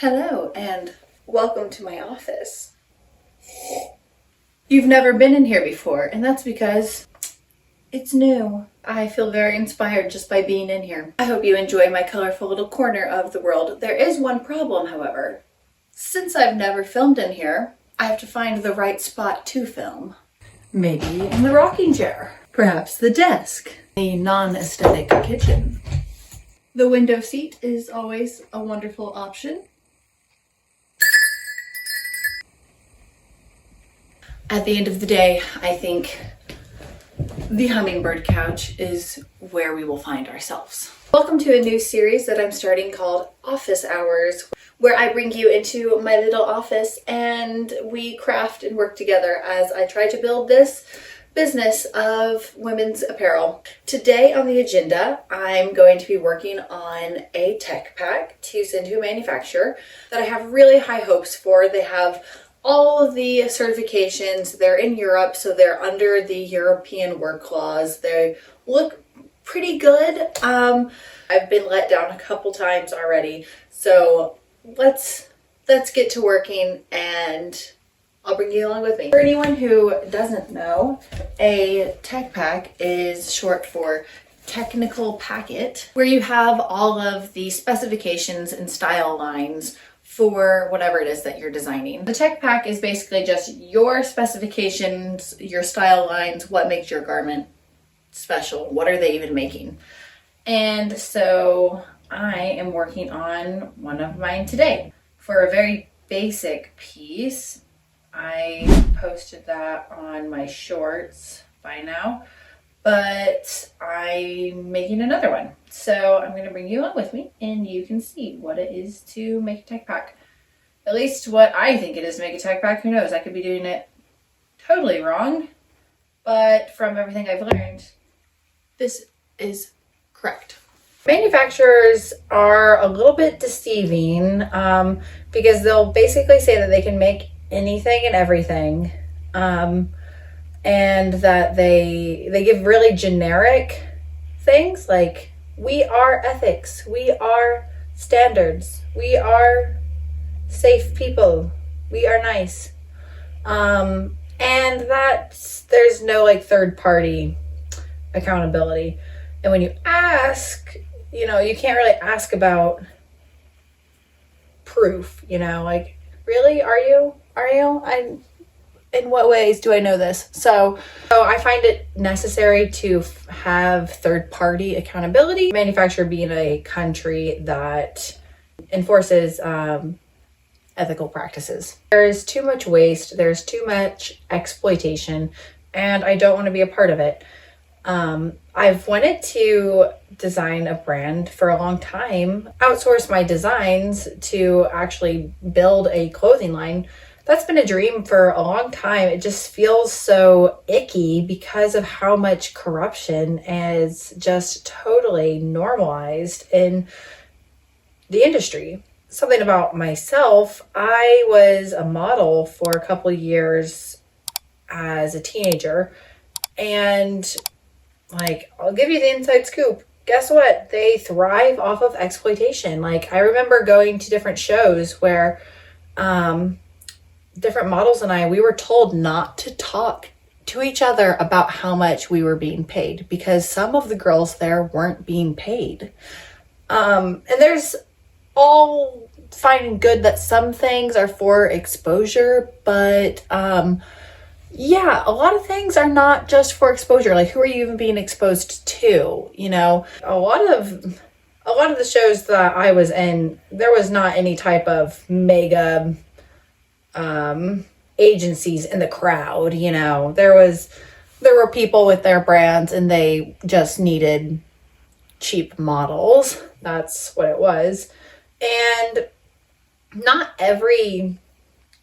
Hello and welcome to my office. You've never been in here before, and that's because it's new. I feel very inspired just by being in here. I hope you enjoy my colorful little corner of the world. There is one problem, however. Since I've never filmed in here, I have to find the right spot to film. Maybe in the rocking chair. Perhaps the desk. A non-aesthetic kitchen. The window seat is always a wonderful option. At the end of the day, I think the hummingbird couch is where we will find ourselves. Welcome to a new series that I'm starting called Office Hours, where I bring you into my little office and we craft and work together as I try to build this business of women's apparel. Today on the agenda, I'm going to be working on a tech pack to send to a manufacturer that I have really high hopes for. They have all of the certifications. They're in Europe, so they're under the European work laws. They look pretty good. I've been let down a couple times already, so let's get to working and I'll bring you along with me. For anyone who doesn't know, a tech pack is short for technical packet, where you have all of the specifications and style lines for whatever it is that you're designing. The tech pack is basically just your specifications, your style lines, what makes your garment special, what are they even making. And so I am working on one of mine today. For a very basic piece, I posted that on my shorts by now, but I'm making another one. So I'm going to bring you on with me and you can see what it is to make a tech pack. At least what I think it is to make a tech pack. Who knows? I could be doing it totally wrong, but from everything I've learned, this is correct. Manufacturers are a little bit deceiving because they'll basically say that they can make anything and everything. And that they give really generic things like, we are ethics, we are standards, we are safe people, we are nice. And there's no like third party accountability. And when you ask, you can't really ask about proof, like, really, are you? In what ways do I know this? So I find it necessary to have third-party accountability. Manufacturer being a country that enforces ethical practices. There's too much waste, there's too much exploitation, and I don't want to be a part of it. I've wanted to design a brand for a long time, outsource my designs to actually build a clothing line. That's been a dream for a long time. It just feels so icky because of how much corruption is just totally normalized in the industry. Something about myself, I was a model for a couple of years as a teenager, and I'll give you the inside scoop. Guess what? They thrive off of exploitation. I remember going to different shows where different models and we were told not to talk to each other about how much we were being paid because some of the girls there weren't being paid. And there's all fine and good that some things are for exposure, but yeah, a lot of things are not just for exposure. Who are you even being exposed to? A lot of the shows that I was in, there was not any type of mega agencies in the crowd. There were people with their brands and they just needed cheap models. That's what it was. And not every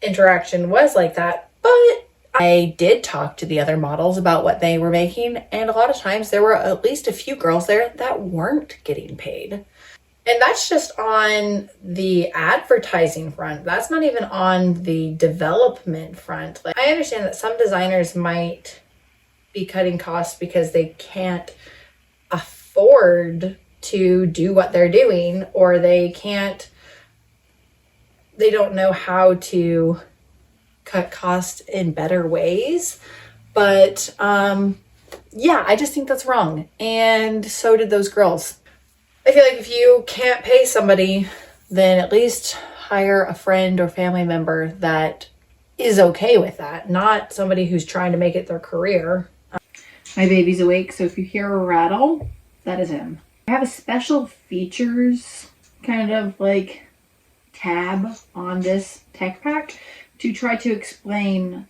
interaction was like that, but I did talk to the other models about what they were making, and a lot of times there were at least a few girls there that weren't getting paid. And that's just on the advertising front. That's not even on the development front. I understand that some designers might be cutting costs because they can't afford to do what they're doing, or they can't they don't know how to cut costs in better ways. But yeah, I just think that's wrong. And so did those girls. I feel like if you can't pay somebody, then at least hire a friend or family member that is okay with that, not somebody who's trying to make it their career. My baby's awake, so if you hear a rattle, that is him. I have a special features kind of like tab on this tech pack to try to explain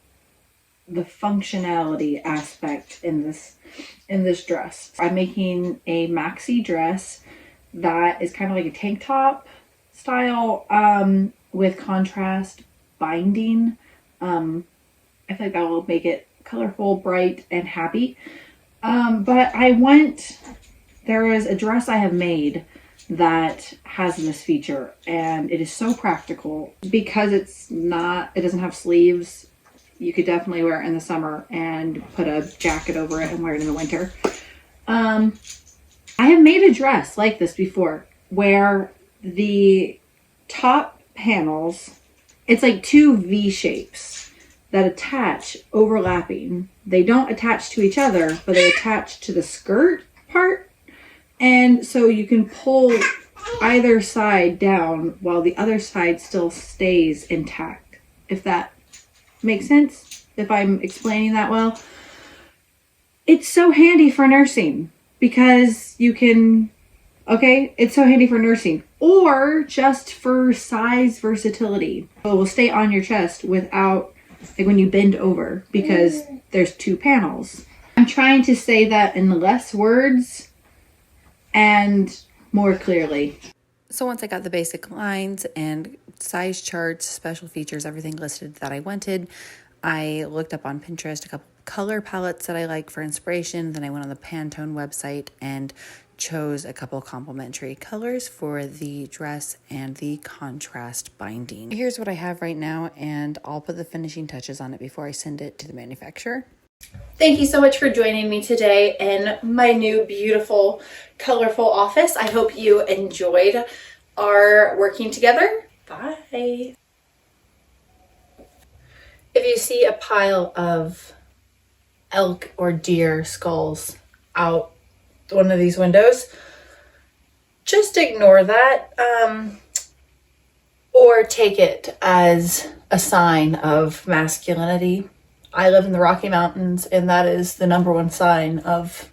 the functionality aspect in this dress. I'm making a maxi dress that is kind of like a tank top style with contrast binding. I feel like that will make it colorful, bright, and happy. But there is a dress I have made that has this feature, and it is so practical because it doesn't have sleeves. You could definitely wear it in the summer and put a jacket over it and wear it in the winter. I have made a dress like this before where the top panels, it's like two V shapes that attach overlapping. They don't attach to each other, but they attach to the skirt part. And so you can pull either side down while the other side still stays intact. If that makes sense, if I'm explaining that well. It's so handy for nursing because it's so handy for nursing or just for size versatility. It will stay on your chest without, like when you bend over, because there's two panels. I'm trying to say that in less words and more clearly. So once I got the basic lines and size charts, special features, everything listed that I wanted, I looked up on Pinterest a couple color palettes that I like for inspiration. Then I went on the Pantone website and chose a couple complementary colors for the dress and the contrast binding. Here's what I have right now, and I'll put the finishing touches on it before I send it to the manufacturer. Thank you so much for joining me today in my new beautiful, colorful office. I hope you enjoyed our working together. Bye. If you see a pile of elk or deer skulls out one of these windows, just ignore that, or take it as a sign of masculinity. I live in the Rocky Mountains, and that is the number one sign of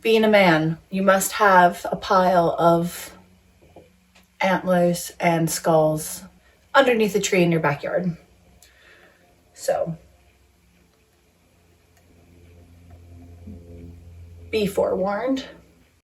being a man. You must have a pile of antlers and skulls underneath a tree in your backyard. So, be forewarned.